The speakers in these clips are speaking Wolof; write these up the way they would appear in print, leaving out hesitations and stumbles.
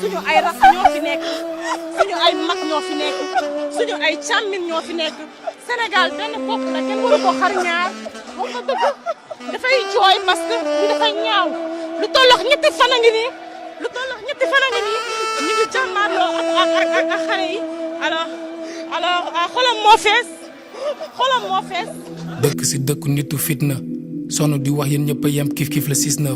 suñu ay rakk ñoo fi nekk suñu ay mag ñoo fi nekk suñu ay càmmin ñoo fi nekk Sénégal benn bopp la kenn waru ko xar ñaar wax nga dëgg dafay jooy parce que li dafay ñaaw lu tollox ñetti fan a ngi nii ñu ngi jàmmaarloo ak xale yi alors xolam moo fees dëkk si dëkku nitu fitna sonn di wax yéen ñëpp a yem kif la 6-9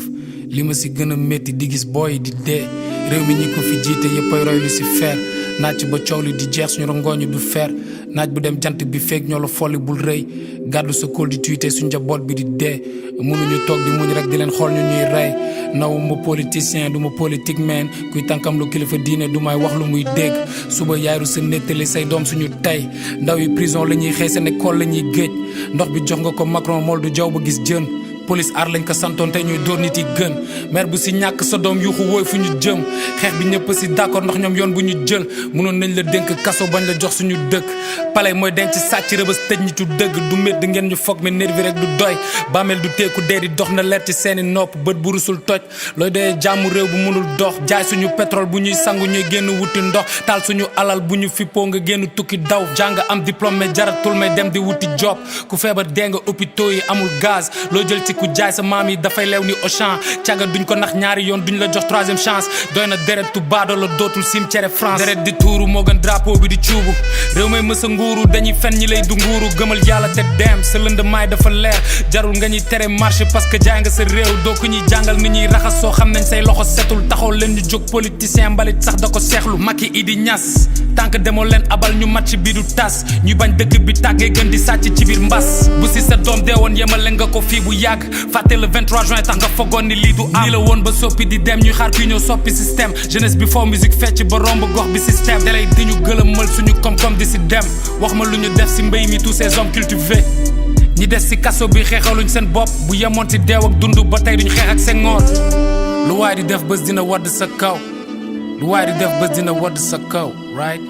li ma si gën a métti di gis booy di dee réew mi ñi ko fi jiite yëpp ay roy lu si feer naaj ba coow li di jeex suñu rongooñu du feer naaj bu dem jant bi feeg ñoo la folli bul rëy gàddu sa kóol di tuité suñ njaboot bi di dee mënuñu toog di muñ rek di leen xool ñu ñuy rey naw ma politicien du ma politique man kuy tànkam lu kilifa diine du may wax lu muy dégg suba yaaru sa nettali say doom suñu tey ndaw yi prison la ñuy xëy seen école la ñuy géej ndox bi jox nga ko Macron mool du jaw ba gis jën police aar lañ ko santoon tey ñuy dóor nit yi gën maire bu si ñàkk sa doom yuuxu wooy fu ñu jëm xeex bi ñëpp si d'accord ndax ñoom yoon bu ñu jël mënoon nañ la dénk kaso bañ la jox suñu dëkk palais mooy denc sàcc rëbës tëj ñi tu dëgg du métti ngeen ñu foog mais nervi rek du doy bàmmeel du teeku dee di dox na leer ci seeni nopp bët bu rusul toj looy doyee jàmmu réew bu mënul dox jaay suñu pétrole bu ñuy sangu ñuy génn wuti ndox taal suñu alal bu ñu fippoo nga génn tukki daw jàng am diplôme mais jaratul may dem di wuti job ku feebar dee nga hôpitaux yi amul gaz loo jël ci ku jaay sa maam yi dafay leew ni Auchan caga duñ ko nax ñaari yoon duñ la jox troisième chance doy na deret tu baado la dootul cimetière France deret di tuuru moo gën drapeau bi di cuubu réew may mësa nguuru dañuy fen ñi lay du nguuru gëmal yàlla te dem sa lënd maay dafa leer jarul nga ñuy tere marché parce que jaay nga sa réew doo ko ñuy jàngal ni ñuy raxas soo xam nañ say loxo setul taxaw leen ñu jóg politicien mbalit sax da ko seexlu Macky Idi Niass tànk demoo leen abal ñu match bi du tas ñuy bañ dëkk bi tàggee gën di sàcc ci biir mbas bu si sa doom deewoon yemale nga ko fii bu yàgg fàtte le 23 juin tax nga fogoon ni lii du am lii la woon ba soppi di dem ñuy xaar kuy ñëw soppi système jeunesse bi foo musique fecc ba romb gox bi système dalay di ñu gëlëmal suñu koom-koom di si dem wax ma lu ñu def si mbéy mi tous ces hommes cultivés ñi des si kaso bi xeexaluñ seen bopp bu yemoon si deew ak dund ba tey duñ xeex ak seen ngoor lu waay di def bés dina wadd sa kaw lu waay di def bés dina wadd sa kaw right